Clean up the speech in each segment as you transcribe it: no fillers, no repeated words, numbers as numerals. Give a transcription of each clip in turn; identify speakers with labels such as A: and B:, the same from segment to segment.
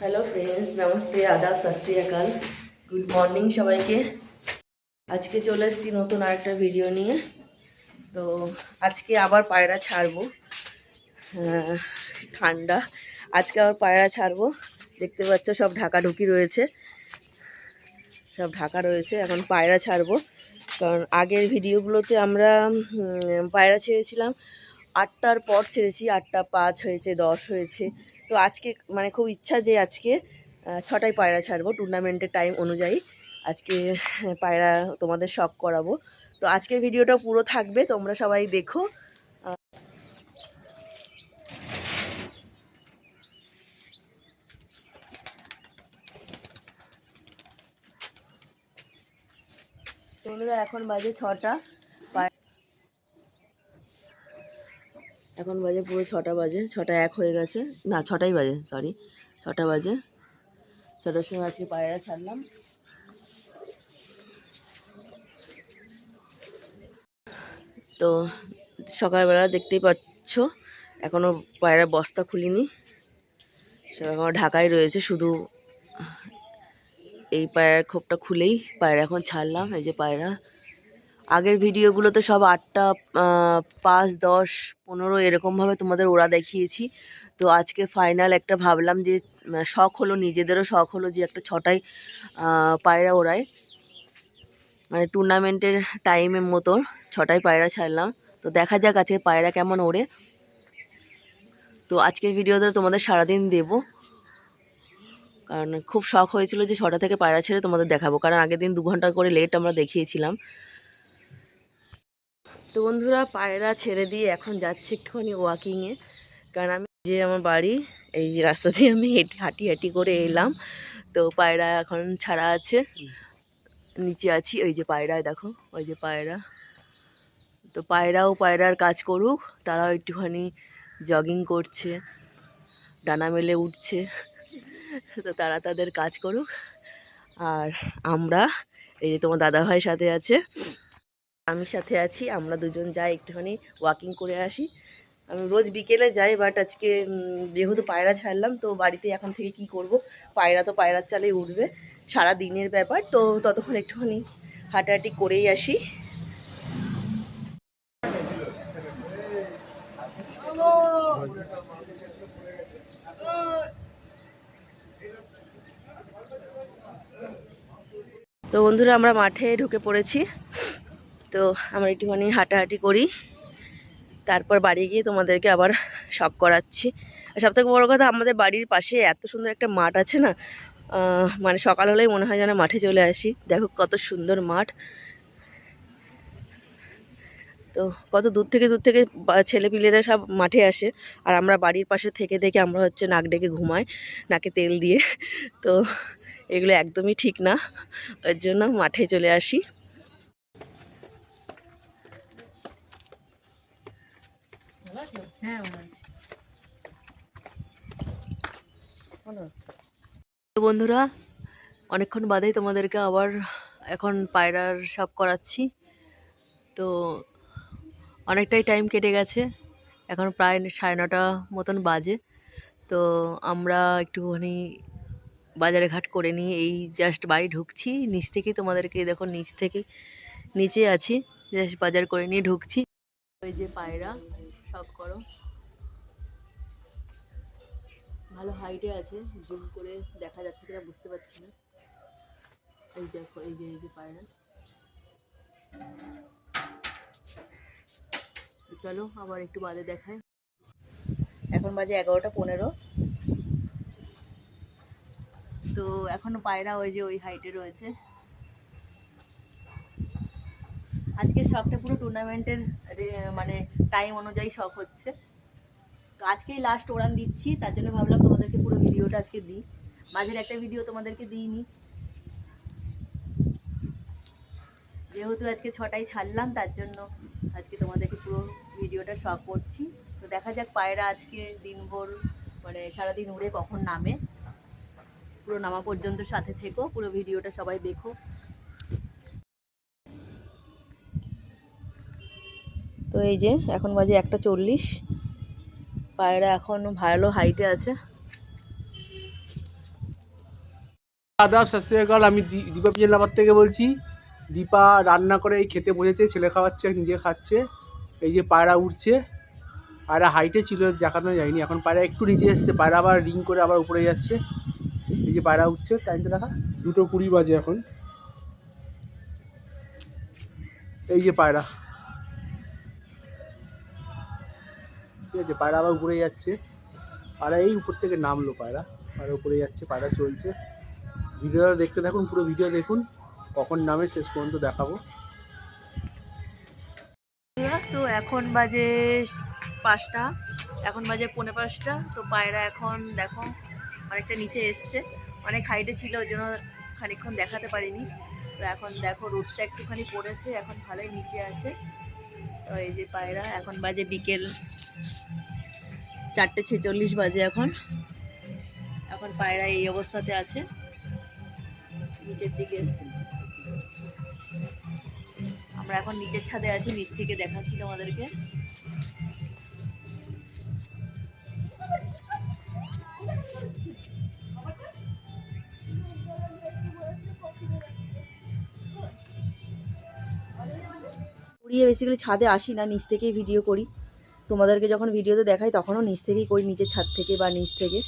A: Hello friends, नमस्ते, आदाब, सत श्री अकाल, गुड मॉर्निंग সবাইকে। আজকে চলে এসেছি নতুন আরেকটা ভিডিও নিয়ে। তো আজকে আবার পায়রা ছাড়বো, ঠান্ডা। আজকে আবার পায়রা ছাড়বো। দেখতে পাচ্ছ সব ঢাকাঢুকি রয়েছে, সব ঢাকা রয়েছে। এখন পায়রা ছাড়বো, কারণ আগের ভিডিওগুলোতে আমরা পায়রা ছেড়েছিলাম 8টার পর ছেড়েছি, 8টা 5 হয়েছে, 10 হয়েছে। তো আজকে মানে খুব ইচ্ছা যে আজকে 6টায় পায়রা ছাড়বো টুর্নামেন্টের টাইম অনুযায়ী। আজকে পায়রা তোমাদের শখ করাবো। তো আজকের ভিডিওটা পুরো থাকবে, তোমরা সবাই দেখো। বন্ধুরা এখন বাজে 6টা, এখন বাজে পুরো 6টা বাজে, 6টা 1 হয়ে গেছে, না 6টাই বাজে, সরি 6টা বাজে। 6টার সময় আজকে পায়রা ছাড়লাম। তো সকালবেলা দেখতেই পাচ্ছ এখনও পায়রার বস্তা খুলিনি, সব এখনও ঢাকায় রয়েছে। শুধু এই পায়রার খোপটা খুলেই পায়রা এখন ছাড়লাম। এই যে পায়রা, আগের ভিডিওগুলোতে সব 8টা 5, 10, 15 এরকমভাবে তোমাদের ওরা দেখিয়েছি। তো আজকে ফাইনাল একটা ভাবলাম যে শখ হলো, নিজেদেরও শখ হলো যে একটা 6টায় পায়রা ওড়ায়, মানে টুর্নামেন্টের টাইমের মতো 6টায় পায়রা ছাড়লাম। তো দেখা যাক আজকে পায়রা কেমন ওড়ে। তো আজকের ভিডিওতে তোমাদের সারাদিন দেবো, কারণ খুব শখ হয়েছিল যে 6টা থেকে পায়রা ছেড়ে তোমাদের দেখাবো, কারণ আগের দিন 2 ঘন্টা করে লেট আমরা দেখিয়েছিলাম। তো বন্ধুরা পায়রা ছেড়ে দিয়ে এখন যাচ্ছে একটুখানি ওয়াকিংয়ে, কারণ আমি যে আমার বাড়ি এই যে রাস্তা দিয়ে আমি হাঁটি হাঁটি করে এলাম। তো পায়রা এখন ছাড়া আছে, নিচে আছি। ওই যে পায়রায় দেখো, ওই যে পায়রা। তো পায়রাও পায়রার কাজ করুক, তারাও একটুখানি জগিং করছে, ডানা মেলে উঠছে। তো তারা তাদের কাজ করুক, আর আমরা এই যে তোমার দাদাভাইয়ের সাথে আছে, আমি সাথে আছি, আমরা দুজন যাই একটুখানি ওয়াকিং করে আসি। আমি রোজ বিকেলে যাই, বাট আজকে যেহেতু পায়রা ছাড়লাম তো বাড়িতে এখন থেকে কি করব, পায়রা তো পায়রার চালেই উঠবে, সারা দিনের ব্যাপার। তো ততক্ষণ একটুখানি হাঁটাহাঁটি করেই আসি। তো বন্ধুরা আমরা মাঠে ঢুকে পড়েছি। তো আমরা একটুখানি হাঁটাহাঁটি করি, তারপর বাড়ি গিয়ে তোমাদেরকে আবার শখ করাচ্ছি। আর সবথেকে বড়ো কথা, আমাদের বাড়ির পাশে এত সুন্দর একটা মাঠ আছে না, মানে সকাল হলেই মনে হয় যেন মাঠে চলে আসি। দেখো কত সুন্দর মাঠ। তো কত দূর থেকে ছেলেপিলেরা সব মাঠে আসে, আর আমরা বাড়ির পাশে থেকে থেকে আমরা হচ্ছে নাক ডেকে ঘুমাই, নাকে তেল দিয়ে। তো এগুলো একদমই ঠিক না, ওর জন্য মাঠে চলে আসি। তো বন্ধুরা অনেকক্ষণ বাদেই তোমাদেরকে আবার এখন পায়রার শখ করাচ্ছি। তো অনেকটাই টাইম কেটে গেছে, এখন প্রায় 9:30 মতন বাজে। তো আমরা একটুখানি বাজারে ঘাট করে নিয়ে এই জাস্ট বাড়ি ঢুকছি। নিচ থেকে তোমাদেরকে দেখো, নিচে আছি, জাস্ট বাজার করে নিয়ে ঢুকছি। ওই যে পায়রা, শখ করো, ভালো হাইটে আছে, জুম করে দেখা যাচ্ছে কিনা বুঝতে পারছি না। এই দেখো, এই যে পায়রা। চলো আবার একটু বাদে দেখায়। এখন বাজে 11:15। তো এখনো পায়রা ওই যে ওই হাইটে রয়েছে। আজকে শখটা পুরো টুর্নামেন্টের মানে টাইম অনুযায়ী শখ হচ্ছে। তো আজকেই লাস্ট ওড়ান দিচ্ছি, তার জন্য ভাবলাম তোমাদেরকে পুরো ভিডিওটা আজকে দিই। মাঝের একটা ভিডিও তোমাদেরকে দিইনি, যেহেতু আজকে 6টায় ছাড়লাম, তার জন্য আজকে তোমাদেরকে পুরো ভিডিওটা শখ করছি। তো দেখা যাক পায়রা আজকে দিনভর মানে সারাদিন উড়ে কখন নামে। পুরো নামা পর্যন্ত সাথে থেকো, পুরো ভিডিওটা সবাই দেখো। তো এই যে এখন বাজে 1:40, পায়রা এখন ভালো হাইটে আছে।
B: আদাব সত শ্রী আকাল। আমি দীপা পিজন লাভার থেকে বলছি। দীপা রান্না করে এই খেতে বসেছে, ছেলে খাওয়াচ্ছে, নিজে খাচ্ছে। এই যে পায়রা উঠছে, পায়রা হাইটে ছিল, দেখানো যায়নি। এখন পায়রা একটু নিচে এসছে, পায়রা আবার রিং করে আবার উপরে যাচ্ছে। এই যে পায়রা উঠছে, টাইমটা দেখা 2:20 বাজে এখন। এই যে পায়রা, ঠিক আছে, পায়রা আবার উপরে যাচ্ছে। পায়রা এই উপর থেকে নামলো, পায়রা উপরে যাচ্ছে, পায়রা চলছে। ভিডিওটা দেখতে থাকুন, পুরো ভিডিও দেখুন, কখন নামে শেষ পর্যন্ত দেখাবো।
A: তো এখন বাজে 5টা, এখন বাজে 4:45। তো পায়রা এখন দেখো অনেকটা নিচে এসছে, অনেক হাইটে ছিল, ওই জন্য খানিকক্ষণ দেখাতে পারিনি। তো এখন দেখো রোদটা একটুখানি পড়েছে, এখন ভালোই নিচে আছে। তো এই যে পায়রা, এখন বাজে বিকেল 4:46 বাজে এখন। এখন পায়রা এই অবস্থাতে আছে, নিচের দিকে এসছে। আমরা এখন নিচের ছাদে আছি, নিচ থেকে দেখাচ্ছি তোমাদেরকে। উড়িয়ে বেসিক্যালি ছাদে আসি না, নিচ থেকেই ভিডিও করি। তোমাদেরকে যখন ভিডিওতে দেখাই তখনও নিচ থেকেই করি, নিচের ছাদ থেকে বা নিচ থেকে।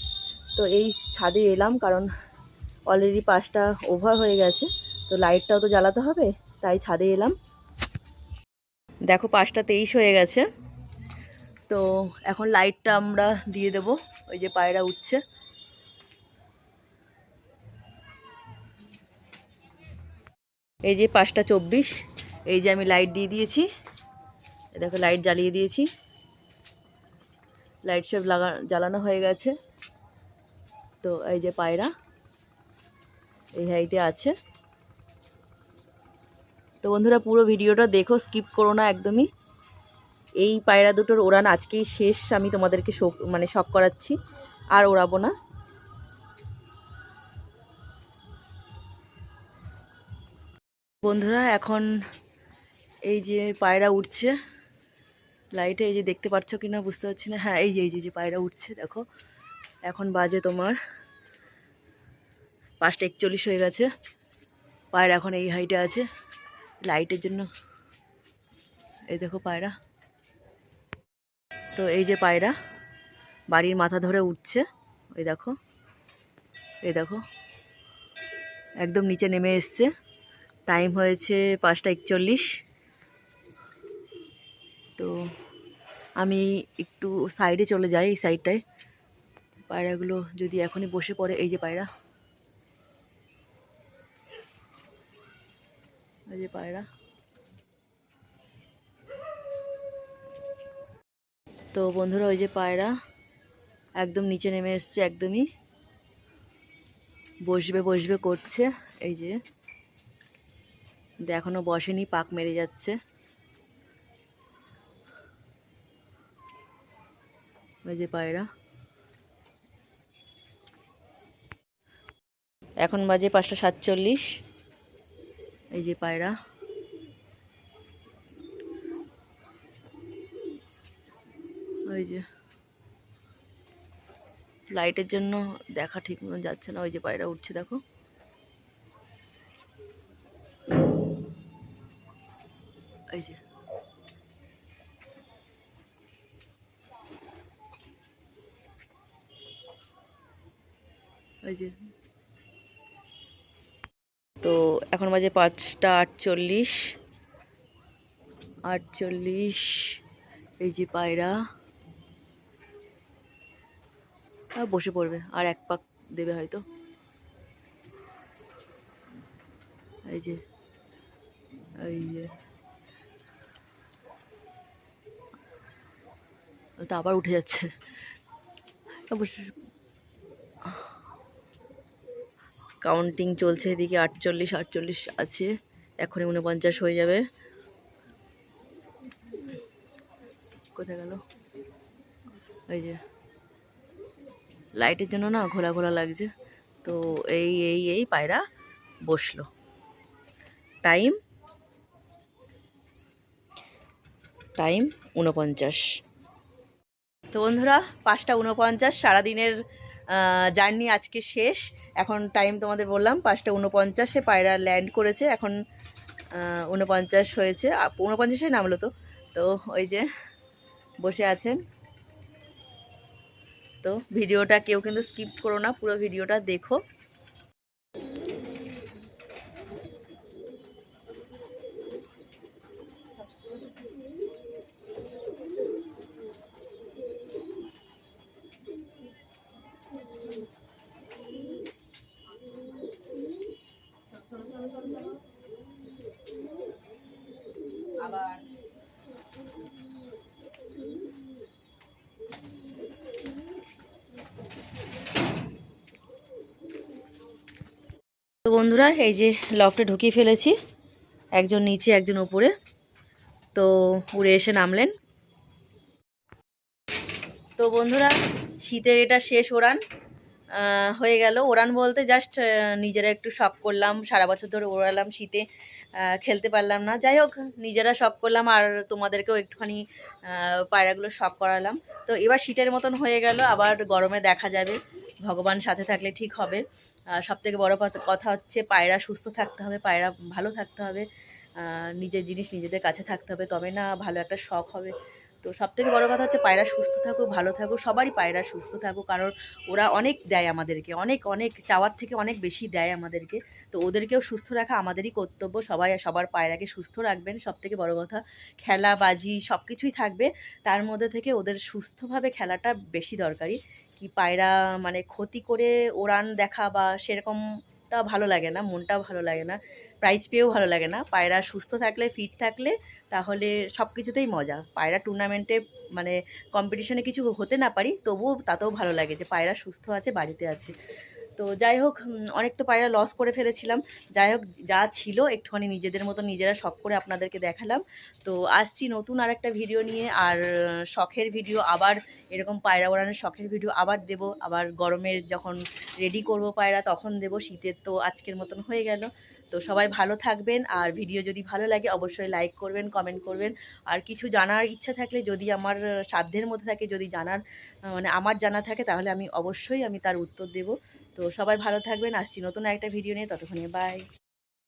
A: তো এই ছাদে এলাম কারণ অলরেডি 5টা ওভার হয়ে গেছে, তো লাইটটাও তো জ্বালাতে হবে, তাই ছাদে এলাম। দেখো 5টা 23 হয়ে গেছে। তো এখন লাইটটা আমরা দিয়ে দেব। ওই যে পায়রা উঠছে, এই যে 5টা 24। এই যে আমি লাইট দিয়ে দিয়েছি, দেখো লাইট জ্বালিয়ে দিয়েছি, লাইট সব জ্বালানো হয়ে গেছে। তো এই যে পায়রা এই হাইটে আছে। তো বন্ধুরা পুরো ভিডিওটা দেখো, স্কিপ করো না একদমই। এই পায়রা দুটোর ওড়ান আজকেই শেষ, আমি তোমাদেরকে শখ করাচ্ছি, আর ওড়াবো না। বন্ধুরা এখন এই যে পায়রা উঠছে লাইটে, এই যে দেখতে পাচ্ছ কি না বুঝতে পারছি না। হ্যাঁ, এই যে পায়রা উঠছে দেখো। এখন বাজে তোমার 5টা 41 হয়ে গেছে। পায়রা এখন এই হাইটে আছে লাইটের জন্য। এই দেখো পায়রা। তো এই যে পায়রা বাড়ির মাথা ধরে উঠছে, ওই দেখো, এই দেখো একদম নিচে নেমে এসছে। টাইম হয়েছে 5টা 41। তো আমি একটু সাইডে চলে যাই, এই সাইডটায় পায়রাগুলো যদি এখনই বসে পড়ে। এই যে পায়রা, এই যে পায়রা। তো বন্ধুরা ওই যে পায়রা একদম নিচে নেমে এসছে, একদমই বসবে করছে। এই যে এখনো বসেনি, পাক মেরে যাচ্ছে। ওই যে পায়রা। এখন বাজে 5টা 47। এই যে পায়রা, ওই যে লাইটের জন্য দেখা ঠিক মতো যাচ্ছে না। ওই যে পায়রা উঠছে দেখো। এই যে ওই যে। তো এখন বাজে 5টা 48। এই যে পায়রা বসে পড়বে, আর এক পাক দেবে হয়তো। এই যে এই যে, তো আবার উঠে যাচ্ছে। কাউন্টিং চলছে এদিকে, 48 আছে, এখনই 49 হয়ে যাবে। কোথায় গেল? এই যে লাইটের জন্য না ঘোলা ঘোলা লাগছে। তো এই পায়রা বসলো। টাইম 49। তো বন্ধুরা 5টা 49, সারাদিনের জার্নি আজকে শেষ। এখন টাইম তোমাদের বললাম 5:49 পায়রা ল্যান্ড করেছে। এখন 49 হয়েছে, 49 নামলো। তো তো ওই যে বসে আছেন। তো ভিডিওটা কেউ কিন্তু স্কিপ করো না, পুরো ভিডিওটা দেখো। আবার তো বন্ধুরা এই যে লফটে ঢুকিয়ে ফেলেছি, একজন নিচে একজন উপরে। তো উড়ে এসে নামলেন। তো বন্ধুরা শীতের এটা শেষ ওড়ান হয়ে গেল। ওড়ান বলতে জাস্ট নিজেরা একটু শখ করলাম, সারা বছর ধরে ওড়ালাম, শীতে খেলতে পারলাম না, যাই হোক নিজেরা শখ করলাম আর তোমাদেরকেও একটুখানি পায়রাগুলো শখ করালাম। তো এবার শীতের মতন হয়ে গেল, আবার গরমে দেখা যাবে, ভগবান সাথে থাকলে ঠিক হবে। সবথেকে বড় কথা হচ্ছে পায়রা সুস্থ থাকতে হবে, পায়রা ভালো থাকতে হবে, নিজের জিনিস নিজেদের কাছে থাকতে হবে, তবে না ভালো একটা শখ হবে। তো সবথেকে বড় কথা হচ্ছে পায়রা সুস্থ থাকুক, ভালো থাকুক, সবারই পায়রা সুস্থ থাকুক, কারণ ওরা অনেক দেয় আমাদেরকে, অনেক অনেক চাওয়ার থেকে অনেক বেশি দেয় আমাদেরকে। তো ওদেরকেও সুস্থ রাখা আমাদেরই কর্তব্য। সবাই সবার পায়রাকে সুস্থ রাখবেন, সবথেকে বড় কথা। খেলা বাজি সব কিছুই থাকবে, তার মধ্যে থেকে ওদের সুস্থভাবে খেলাটা বেশি দরকারি। কি পায়রা মানে ক্ষতি করে ওড়ান দেখা বা সেরকমটা ভালো লাগে না, মনটাও ভালো লাগে না, প্রাইজ পেয়েও ভালো লাগে না। পায়রা সুস্থ থাকলে, ফিট থাকলে, তাহলে সব কিছুতেই মজা। পায়রা টুর্নামেন্টে মানে কম্পিটিশনে কিছু হতে না পারি, তবুও তাতেও ভালো লাগে যে পায়রা সুস্থ আছে, বাড়িতে আছে। তো যাই হোক অনেক তো পায়রা লস করে ফেলেছিলাম। যাই হোক যা ছিল একটুখানি নিজেদের মতো নিজেরা শখ করে আপনাদেরকে দেখালাম। তো আসছি নতুন আর একটা ভিডিও নিয়ে, আর শখের ভিডিও আবার, এরকম পায়রা ওড়ানোর শখের ভিডিও আবার দেব। আবার গরমের যখন রেডি করব পায়রা তখন দেব। শীতের তো আজকের মতন হয়ে গেল। তো সবাই ভালো থাকবেন, আর ভিডিও যদি ভালো লাগে অবশ্যই লাইক করবেন, কমেন্ট করবেন। আর কিছু জানার ইচ্ছা থাকলে, যদি আমার সাধ্যের মধ্যে থাকে, যদি জানার মানে আমার জানা থাকে, তাহলে আমি অবশ্যই তার উত্তর দেব। তো সবাই ভালো থাকবেন, আসছি নতুন একটা ভিডিও নিয়ে, ততক্ষণে বাই।